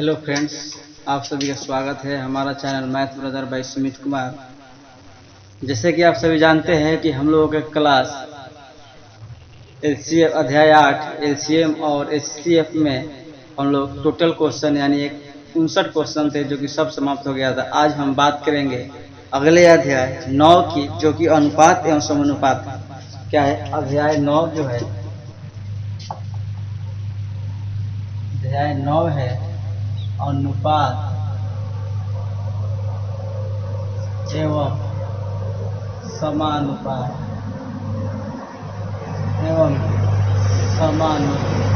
Hello friends, आप सभी का स्वागत है हमारा channel math brother by Sumit Kumar. जैसे कि आप सभी जानते हैं कि हम लोगों के क्लास एलसीएम अध्याय 8 एलसीएम और एचसीएफ में हम लोग टोटल क्वेश्चन यानी 59 क्वेश्चन थे जो कि सब समाप्त हो गया था। आज हम बात करेंगे अगले अध्याय 9 की, जो कि अनुपात एवं समानुपात है। क्या है अध्याय 9? जो है अध्याय 9 है अनुपात एवं समानुपात एवं समानुपात,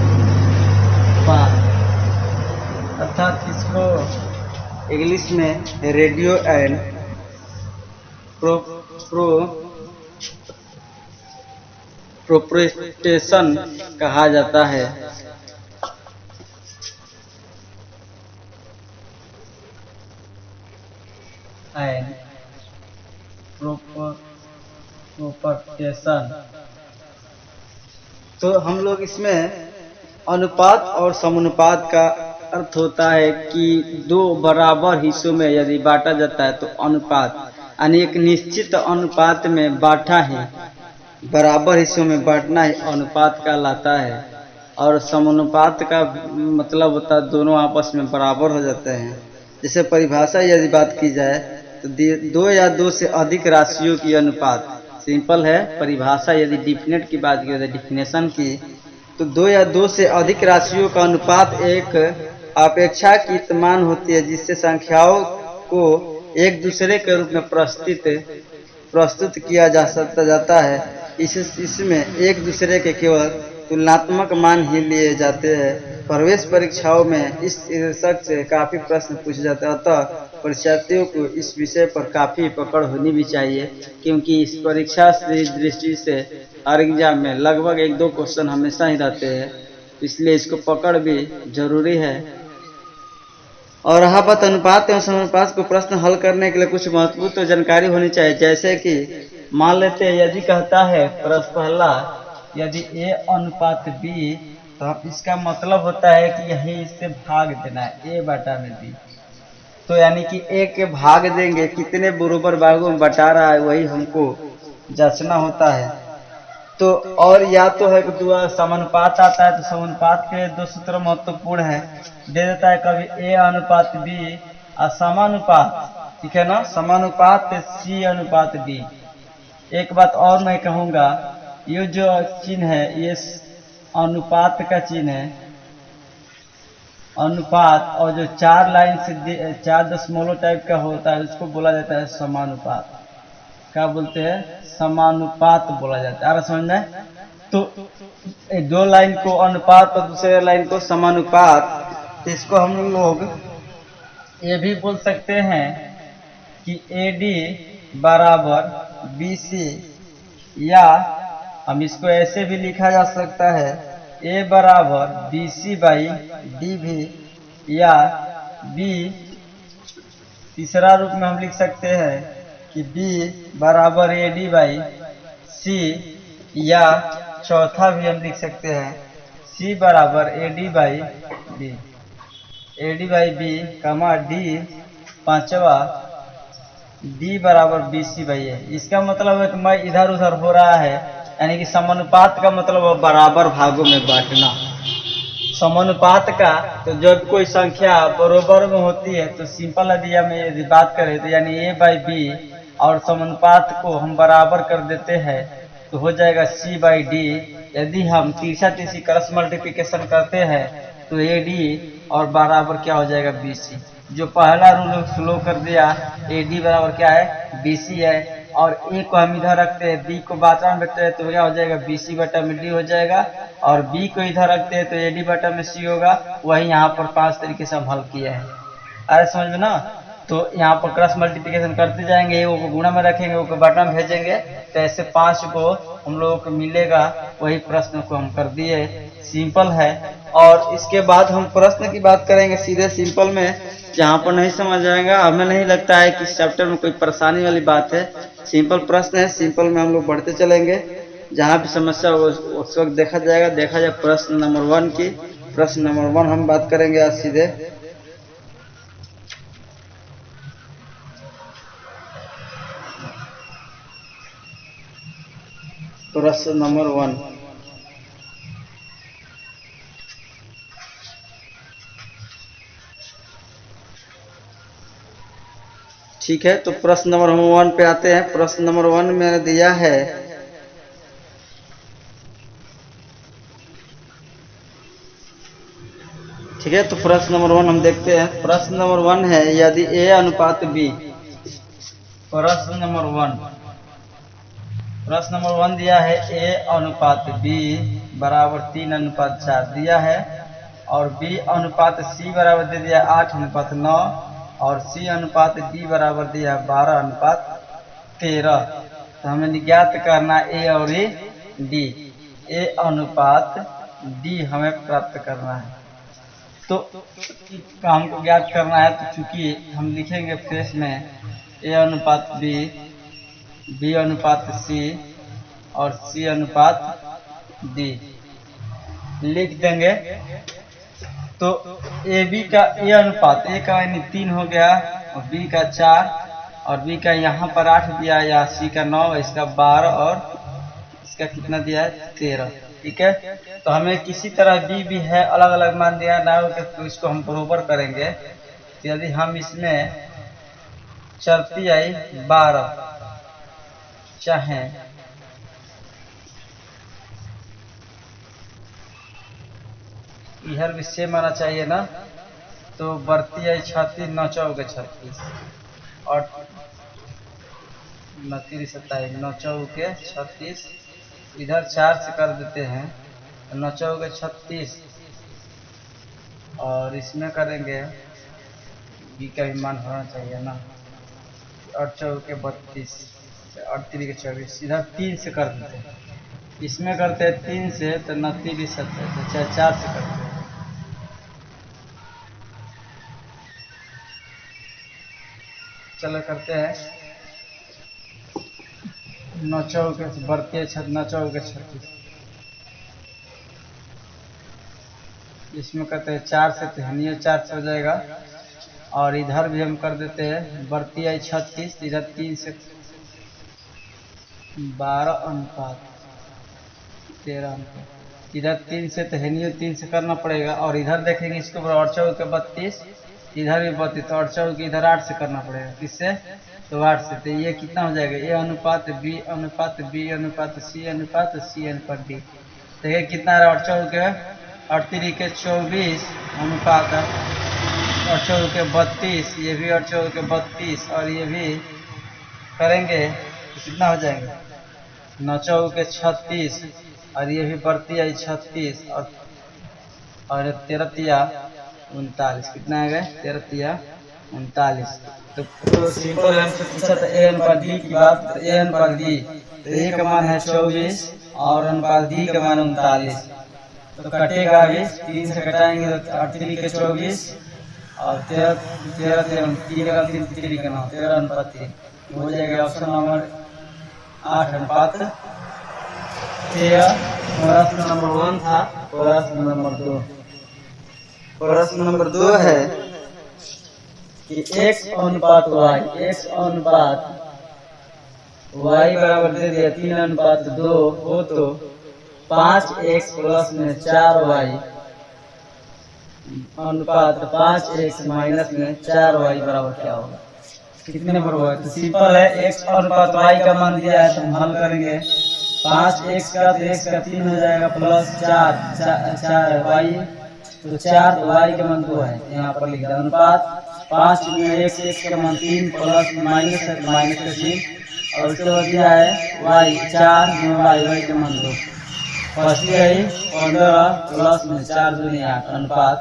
अर्थात इसको इंग्लिश में रेडियो एंड प्रोपोर्शन कहा जाता है। एंड प्रोपोर्शन, तो हम लोग इसमें अनुपात और समानुपात का अर्थ होता है कि दो बराबर हिस्सों में यदि बांटा जाता है तो अनुपात, यानी एक निश्चित अनुपात में बांटा है, बराबर हिस्सों में बांटना ही अनुपात का लाता है। और समानुपात का मतलब होता है दोनों आपस में बराबर हो जाते हैं। जैसे परिभाषा यदि बात की जाए तो दो या दो से अधिक राशियों की अनुपात, सिंपल है परिभाषा। यदि डिफिनेट की बात की जाए, डिफिनेशन की, तो दो या दो से अधिक राशियों का अनुपात एक अपेक्षा की समान होती है जिससे संख्याओं को एक दूसरे के रूप में प्रस्तुत किया जाता है। इसमें एक दूसरे के केवल तुलनात्मक मान ही लिए जाते हैं। प्रवेश परीक्षाओं में इस शीर्षक से काफी प्रश्न पूछे जाते हैं, अतः परीक्षार्थियों को इस विषय पर काफी पकड़ होनी भी चाहिए, क्योंकि इस परीक्षा की दृष्टि से हर एग्जाम में लगभग 1-2 क्वेश्चन हमेशा ही रहते हैं, इसलिए इसको पकड़ भी जरूरी है। और यहाँ पर अनुपात एवं समानुपात को प्रश्न हल करने के लिए कुछ महत्वपूर्ण तो जानकारी होनी चाहिए। जैसे कि मान लेते हैं यदि कहता है प्रश्न पहला, यदि a अनुपात b, तो इसका मतलब होता है कि यही इससे भाग देना है a बटा में b। तो यानी कि a के भाग देंगे, कितने बराबर भागों में बटा रहा है वही हमको जांचना होता है। तो और या तो है समानुपात आता है, तो समानुपात के दो सूत्र महत्वपूर्ण है, दे देता है कभी a अनुपात b और समानुपात, ठीक है ना, समानुपात c अनुपात b। एक बात और मैं कहूंगा, ये जो चिन्ह है ये अनुपात का चिन्ह है, अनुपात, और जो 4 लाइन से 4 दशमलव टाइप का होता है उसको बोला जाता है समानुपात। क्या बोलते हैं? समानुपात बोला जाता है। आ रहा समझ में? तो 2 लाइन को अनुपात और दूसरे लाइन को समानुपात, इसको हम लोग ये भी बोल सकते हैं कि AD बराबर BC, या हम इसको ऐसे भी लिखा जा सकता है A बराबर BC बाई DB, या B तीसरा रूप में हम लिख सकते हैं कि B बराबर AD बाई C, या चौथा भी हम लिख सकते हैं C बराबर AD by B, AD by B, D, पांचवा D बराबर BC बाई A। इसका मतलब है कि मैं इधर उधर हो रहा है, यानी कि समानुपात का मतलब बराबर भागों में बांटना। समानुपात का तो जब कोई संख्या बराबर में होती है तो सिंपल यदि बात करें तो यानी A बाई B, और समानुपात को हम बराबर कर देते हैं तो हो जाएगा C बाई D। यदि हम तीसरा क्रॉस मल्टीप्लिकेशन करते हैं तो AD और बराबर क्या हो जाएगा BC। जो पहला रूल फ्लो कर दिया, AD बराबर क्या है? BC है, और A को हम इधर रखते हैं, B को बात में रखते हैं तो क्या हो जाएगा? BC बटा में D हो जाएगा, और B को इधर रखते हैं तो AD बटा में C होगा। वही यहाँ पर 5 तरीके से हम हल किए हैं। अरे समझ में ना? तो यहाँ पर क्रॉस मल्टीप्लिकेशन करते जाएंगे, एक को गुणा में रखेंगे, एक को बटा में भेजेंगे, तो ऐसे 5 को हम लोगों को मिलेगा। वही प्रश्न को हम कर दिए, सिंपल है। और इसके बाद हम प्रश्न की बात करेंगे सीधे सिंपल में। जहाँ पर नहीं समझ आएगा, हमें नहीं लगता है कि इस चैप्टर में कोई परेशानी वाली बात है, सिंपल प्रश्न है, सिंपल में हम लोग बढ़ते चलेंगे। जहाँ भी समस्या उस वक्त देखा जाएगा। प्रश्न नंबर 1 की, प्रश्न नंबर 1 हम बात करेंगे आज सीधे। प्रश्न नंबर 1। ठीक है, तो प्रश्न नंबर 1 पे आते हैं। प्रश्न नंबर 1 में मैंने दिया है ठीक है, तो प्रश्न नंबर 1 हम देखते हैं। प्रश्न नंबर 1 है यदि A अनुपात B। प्रश्न नंबर 1 दिया है A अनुपात B बराबर 3:4 दिया है, और B अनुपात C बराबर दे दिया 8:9, और C अनुपात D बराबर दिया 12:13। तो हमें ज्ञात करना A और D। A अनुपात D हमें प्राप्त करना है। तो हमको ज्ञात करना है, तो चूंकि हम लिखेंगे फेस में A अनुपात B, B अनुपात C और C अनुपात D लिख देंगे। तो AB का A अनुपात A का यानी 3 हो गया, और B का 4, और B का यहाँ पर 8 दिया, या C का 9, इसका 12, और इसका कितना दिया है 13। ठीक है, तो हमें किसी तरह B भी है अलग अलग मान दिया ना हो, तो इसको हम बरोबर करेंगे। तो यदि हम इसमें चलती आई 12 चाहे इधर भी सेम आना चाहिए ना, तो बढ़ती आई 36, 9 चौके 36, और 29 27, 9 चौके 36, इधर 4 से कर देते हैं, 9 चौके 36, और इसमें करेंगे B का भी मान होना चाहिए ना, 8 चौके 32, 8 3 के 24, इधर 3 से कर देते हैं, इसमें करते हैं 3 से, तो 29 27, 4 से करते हैं। चलो करते हैं, 9 चौके बढ़ती है 9 चौके 36, इसमें करते हैं 4 से, तो हनियो 4 से हो जाएगा, और इधर भी हम कर देते हैं, बढ़ती है 36, इधर 3 से 12:13, इधर 3 से, तो हनियो 3 से करना पड़ेगा, और इधर देखेंगे इसके ऊपर 8 चौके 32, इधर भी 32, तो 8 चौके इधर 8 से करना पड़ेगा, किससे, तो 8 से। तो ये कितना हो जाएगा, A अनुपात B अनुपात B अनुपात C अनुपात C अनुपात D। देखिए कितना रहा, 8 चौके 8 3 के 24 अनुपात 8 चौके 32, ये भी 8 चौके 32, और ये भी करेंगे तो कितना हो जाएगा, 9 चौके 36, और ये भी बढ़ती है 36, और 13 तिया 39, कितना आ गया 13 तिया 39। तो सिंपल हमसे पूछा था A अनुपात D की बात, तो A अनुपात D, तो A का मान है 24 और अनुपात D का मान 39। तो कटेगा अभी, 3 से कटाएंगे तो 8 3 के 24, और 13 3 का 9, 13 अनुपात 3 हो जाएगा। ऑप्शन नंबर 8 अनुपात 13। प्रश्न नंबर 1 था। प्रश्न नंबर 2, प्रश्न नंबर 2 है कि x अनुपात y, x अनुपात y बराबर दे दिया 3:2 हो, तो 5x प्लस में 4y अनुपात 5x माइनस में 4y बराबर क्या होगा, कितने पर होगा। तो सिंपल है, x अनुपात y का मान दिया है, तो हम हल करेंगे 5x का, तो x का 3 हो जाएगा, प्लस 4y, तो 4y का मान 2 है, यहाँ पर लिख दिया। अनुपात 5 में x का मान 3, प्लस माइनस है तो माइनस का 3, और उसके बाद दिया है y 4 में y का मान 2, फर्स्ट है 15 प्लस में 4 दूनी 8, अनुपात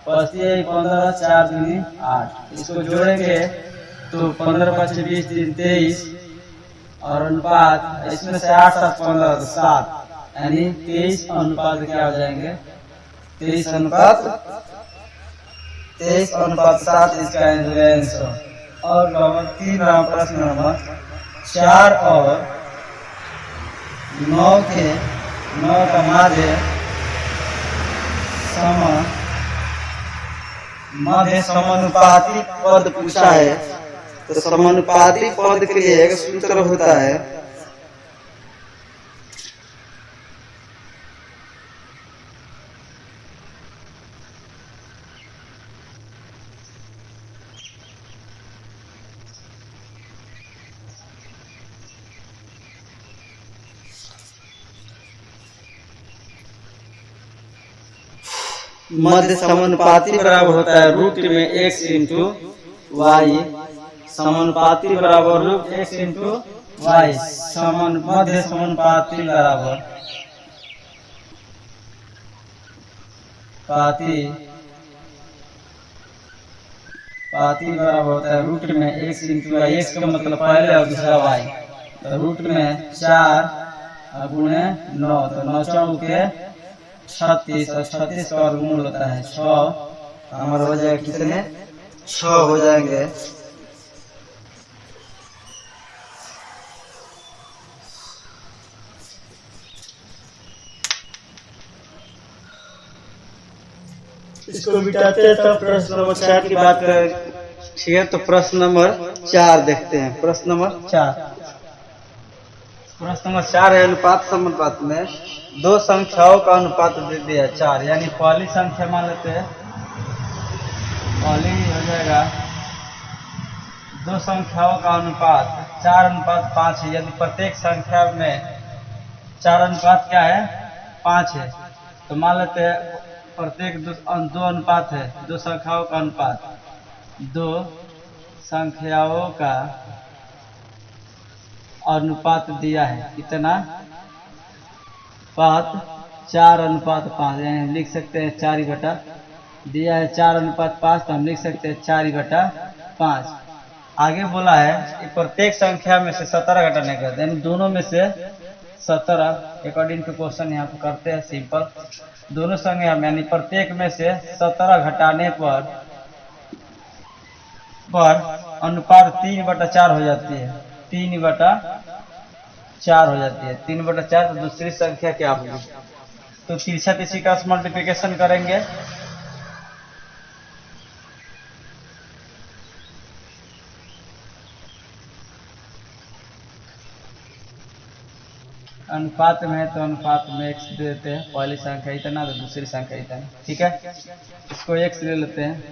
फर्स्ट है 15 4 दूनी 8। इसको जोड़ेंगे तो 15 5 20 3 23, और अनुपात इसमें से 8 7 15 तो 7, यानी 23 अनुपात क्या हो जाएंगे, 23 अनुपात 7 इसका आंसर। और नंबर 3 प्रश्न नंबर 4 और 9 का मध्य समानुपाती पद पूछा है। तो समानुपाती पद के लिए एक सूत्र होता है मध्य समानुपाती बराबर होता है रूट में एक्स इंटू वाई। समानुपाती बराबर रूट एक्स इंटू वाई। मध्य समानुपाती बराबर पाती बराबर होता है रूट में एक्स इंटू वाई। एक्स का मतलब पहले और दूसरा वाई। तो रूट में 4 गुणे 9 तो 9 चौके 36 और 36 का वर्गमूल होता है 6। हमारा हो जाएगा कितने 6 हो जाएंगे। इसको मिटाते हैं तब प्रश्न नंबर 4 की बात करें। ठीक है, तो प्रश्न नंबर 4 देखते हैं। प्रश्न नंबर 4 है अनुपात समानुपात में दो संख्याओं का अनुपात दे दिया 4। यानी पहली संख्या मान लेते हैं, पहली हो जाएगा दो संख्याओं का अनुपात 4:5 है। यदि प्रत्येक संख्या में 4 अनुपात क्या है 5 है, तो मान लेते हैं प्रत्येक दो अनुपात है, दो संख्याओं का अनुपात, दो संख्याओं का अनुपात दिया है कितना 5 4:5। यानी लिख सकते हैं 4/, दिया है 4:5 तो हम लिख सकते हैं 4/5। आगे बोला है कि प्रत्येक संख्या में से 17 घटाने का, यानी दोनों में से 17 अकॉर्डिंग टू क्वेश्चन यहाँ पे करते हैं सिंपल। दोनों संख्या में यानी प्रत्येक में से 17 घटाने पर अनुपात 3/4 हो जाती है। 3/4 हो जाती है। 3/4 तो दूसरी संख्या क्या होगी, तो तिरछा तिरछी का मल्टीप्लिकेशन करेंगे। अनुपात में है तो अनुपात में x दे देते हैं, पहली संख्या इतना तो दूसरी संख्या इतना। ठीक है, इसको x ले लेते हैं।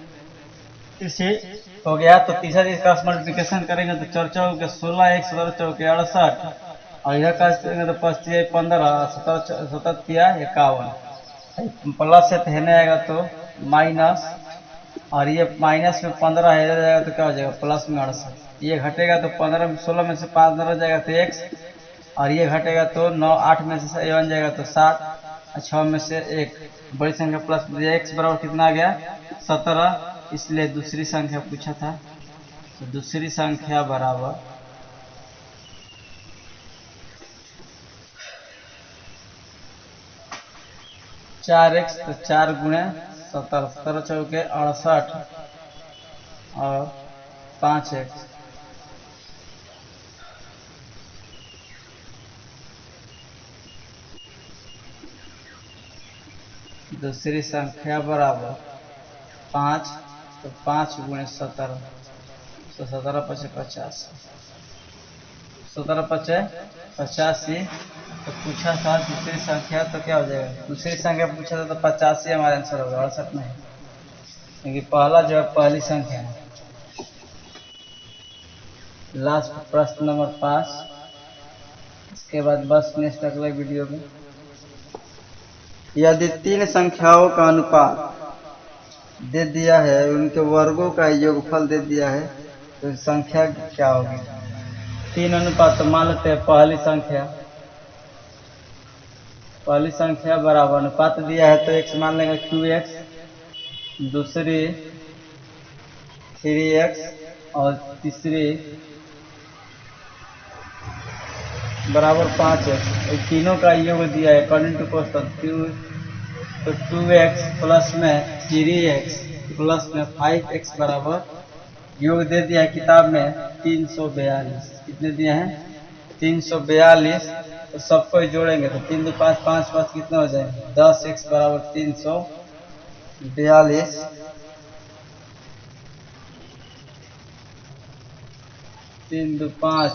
इसे हो गया तो तीसरा इसका मल्टीप्लिकेशन करेंगे तो 4 चौके 16, 1 चौके 68 और यह करेंगे तो 5 15, 17 51 प्लस है तो है आएगा तो माइनस, और ये माइनस में 15 है जाएगा तो क्या हो जाएगा प्लस में 68। ये घटेगा तो 16 में से 15 जाएगा तो x, और ये घटेगा तो 9 8 में से 1 जाएगा तो 7, 6 में से 1 बड़ी संख्या प्लस x बराबर कितना आ गया 17। इसलिए दूसरी संख्या पूछा था, तो दूसरी संख्या बराबर 4x, तो 4 गुणे 17, 17 चौके 68 और 5x। दूसरी संख्या बराबर 5, तो 5 गुणे 17, तो 17 × 5 = 50, 17 × 5 = 85। तो पूछा था दूसरी संख्या तो क्या हो जाएगा, दूसरी संख्या पूछा था तो 85 हमारा आंसर होगा, 68 नहीं, क्योंकि पहला जो है पहली संख्या है। लास्ट प्रश्न नंबर 5, इसके बाद बस नेक्स्ट अगले वीडियो में। यदि 3 संख्याओं का अनुपात दे दिया है, उनके वर्गों का योगफल दे दिया है, तो संख्या क्या होगी। 3 अनुपात तो मान लेते हैं पहली संख्या बराबर अनुपात दिया है तो x मान लेंगे 2x, दूसरी 3x और तीसरी बराबर 5x। तीनों का योग दिया है अकॉर्डिंग टू क्वेश्चन, तो 2x प्लस में 3x प्लस में 5x बराबर योग दे दिया है किताब में 342। कितने दिए हैं 342। तो सबको जोड़ेंगे तो 3 2 5 5 5 कितना हो जाएंगे 10x बराबर 342। 3 2 5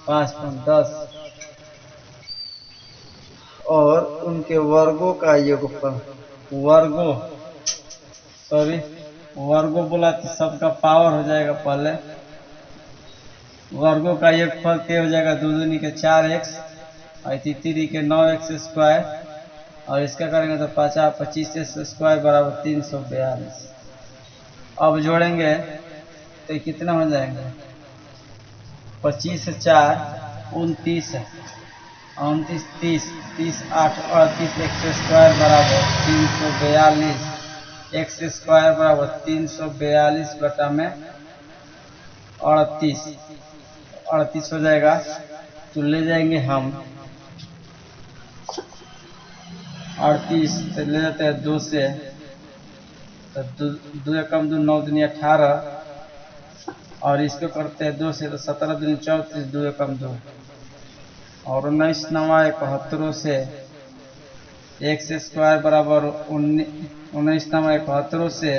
5 5 10 और उनके वर्गों का योगफल, वर्गों बोला तो सबका पावर हो जाएगा, पहले वर्गों का योगफल क्या हो जाएगा 2 दूनी के 4x और 3 के 9x² और इसका करेंगे तो 25 बराबर 342। अब जोड़ेंगे तो ये कितना हो जाएंगे, 25 से 4 29 है, 29 30 30 8 38, एक्स स्क्वायर बराबर 342, एक्स स्क्वायर बराबर 342 बटा में 38, 38 हो जाएगा। तो ले जाएंगे हम 38 तो ले जाते हैं 2 से, तो 2 एकम 2 9 दूनी 18, और इसको करते हैं 2 से तो 17 दूनी 34, 2 एकम 2, और 19 नवा 71 से एक्स स्क्वायर बराबर 19 नवा 71 से,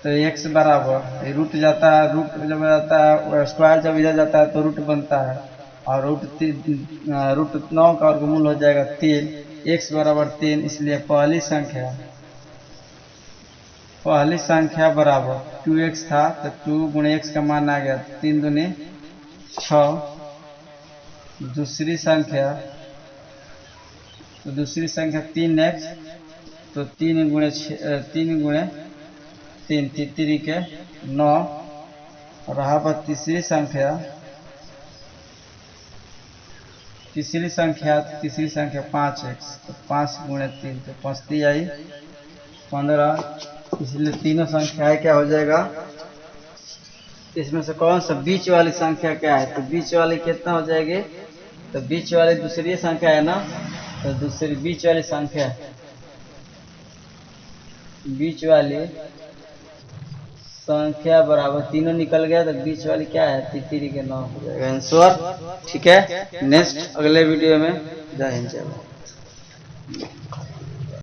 तो एक्स बराबर रूट जाता है, रूट जब जाता है स्क्वायर जब इधर जाता है तो रूट बनता है, और रूट 9 का वर्गमूल हो जाएगा 3, एक्स बराबर 3, इसलिए पहली संख्या बराबर 2x था, तो 2 गुणे x का मान आ गया 3 दूनी 6। दूसरी संख्या 3x, तो 3 गुणे 3 3 के 9, और यहाँ पर तीसरी संख्या 5x, तो 5 गुणे 3, तो 5 3 आई 15, इसलिए तीनों संख्याएं क्या हो जाएगा, इसमें से कौन सा बीच वाली संख्या क्या है, तो बीच वाली कितना हो जाएगी, तो बीच वाली दूसरी संख्या है ना, तो दूसरी बीच वाली संख्या बराबर तीनों निकल गया, तो बीच वाली क्या है, 3 के 9 हो जाएगा आंसर। ठीक है, नेक्स्ट अगले वीडियो में। जय हिंद जय भारत।